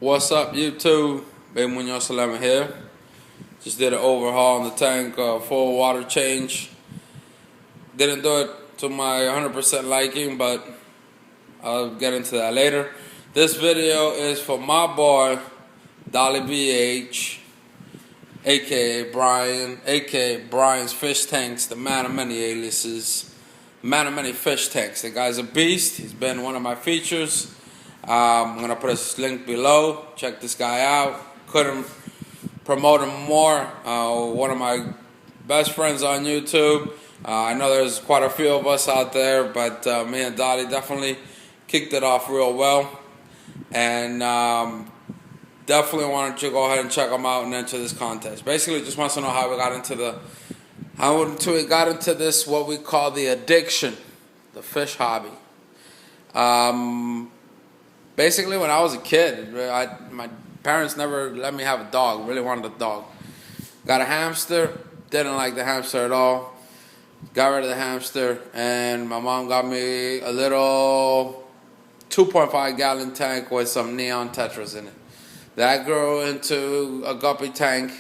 What's up, YouTube? Big Munoz 11 here. Just did an overhaul on the tank, full water change. Didn't do it to my 100% liking, but I'll get into that later. This video is for my boy, dahlyvh, aka Brian, aka Brian's Fish Tanks, the man of many aliases, man of many fish tanks. The guy's a beast. He's been one of my features. I'm going to put a link below. Check this guy out. Couldn't promote him more. One of my best friends on YouTube. I know there's quite a few of us out there, but me and Dahly definitely kicked it off real well. And definitely wanted to go ahead and check him out and enter this contest. Basically, just wants to know how we got into this, what we call the addiction, the fish hobby. Basically, when I was a kid, my parents never let me have a dog. Really wanted a dog. Got a hamster. Didn't like the hamster at all. Got rid of the hamster, and my mom got me a little 2.5 gallon tank with some neon tetras in it. That grew into a guppy tank,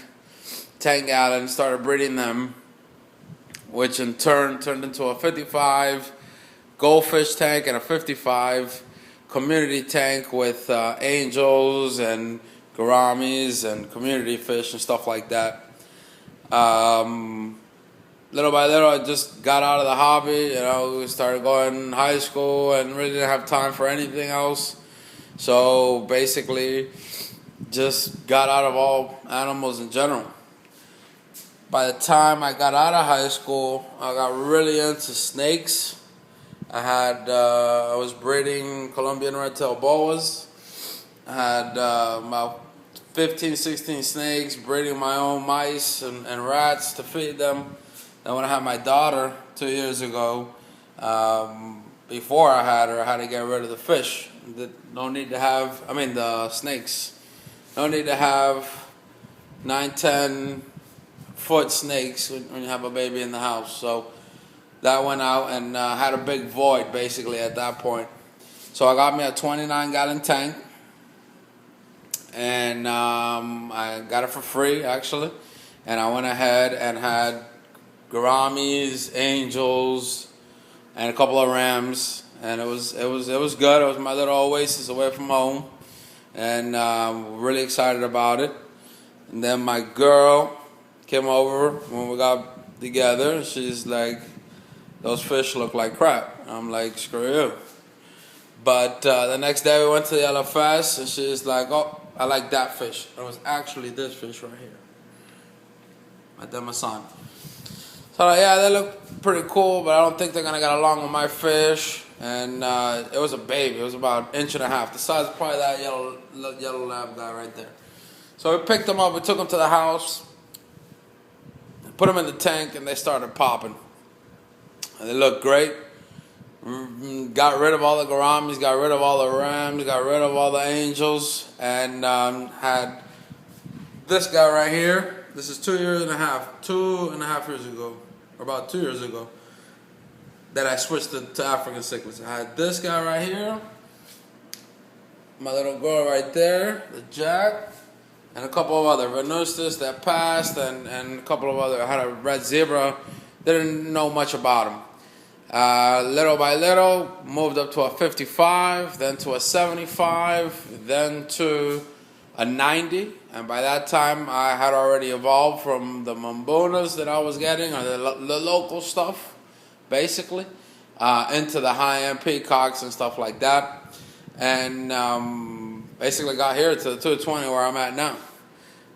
10 gallon. Started breeding them, which in turn turned into a 55 goldfish tank and a 55 community tank with angels and gouramis and community fish and stuff like that. Little by little, I just got out of the hobby. We started going to high school and really didn't have time for anything else. So basically, just got out of all animals in general. By the time I got out of high school, I got really into snakes. I was breeding Colombian red-tailed boas. I had about 15, 16 snakes, breeding my own mice and rats to feed them. Then when I had my daughter 2 years ago, before I had her, I had to get rid of the fish. The snakes. No need to have 9, 10 foot snakes when you have a baby in the house. So that went out and had a big void basically at that point. So I got me a 29 gallon tank, and I got it for free actually. And I went ahead and had gouramis, angels, and a couple of rams, and it was good. It was my little oasis away from home, and really excited about it. And then my girl came over when we got together. She's like, "Those fish look like crap." I'm like, "Screw you." But the next day we went to the LFS, and she's like, "Oh, I like that fish." It was actually this fish right here, my Demasan. So yeah, they look pretty cool, but I don't think they're gonna get along with my fish. And it was a baby. It was about an inch and a half, the size of probably that yellow lab guy right there. So we picked them up. We took them to the house, put them in the tank, and they started popping. And they looked great. Got rid of all the gouramis, got rid of all the rams, got rid of all the angels, and had this guy right here. This is 2.5 years ago, or about 2 years ago, that I switched to African cichlids. I had this guy right here, my little girl right there, the Jack, and a couple of other Venustus that passed, and a couple of other. I had a red zebra. Didn't know much about them. Little by little, moved up to a 55, then to a 75, then to a 90. And by that time, I had already evolved from the mambunas that I was getting, or the local stuff, basically, into the high-end peacocks and stuff like that. And basically got here to the 220 where I'm at now.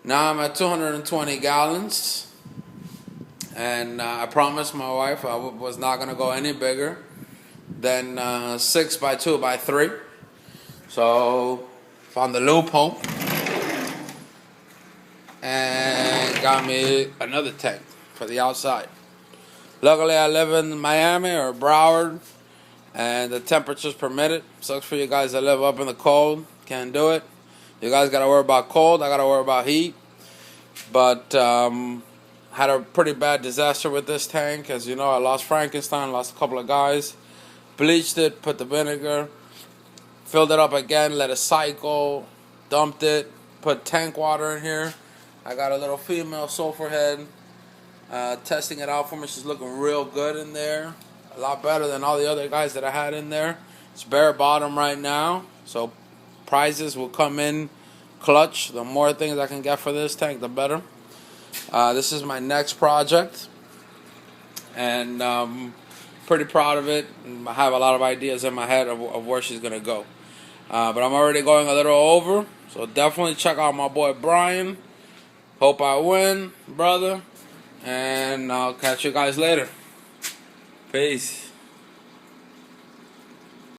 Now I'm at 220 gallons. And I promised my wife I was not going to go any bigger than 6 by 2 by 3. So found the loophole and got me another tank for the outside. Luckily, I live in Miami or Broward, and the temperatures permit it. Sucks for you guys that live up in the cold. Can't do it. You guys got to worry about cold. I got to worry about heat. But had a pretty bad disaster with this tank. As you know, I lost Frankenstein, lost a couple of guys. Bleached it, put the vinegar, filled it up again, let it cycle. dumped it, put tank water in here. I got a little female sulfur head, testing it out for me. She's looking real good in there. A lot better than all the other guys that I had in there. It's bare bottom right now, so prizes will come in clutch. The more things I can get for this tank, the better. This is my next project, and pretty proud of it. I have a lot of ideas in my head of where she's going to go. But I'm already going a little over, so definitely check out my boy Brian. Hope I win, brother. And I'll catch you guys later. Peace.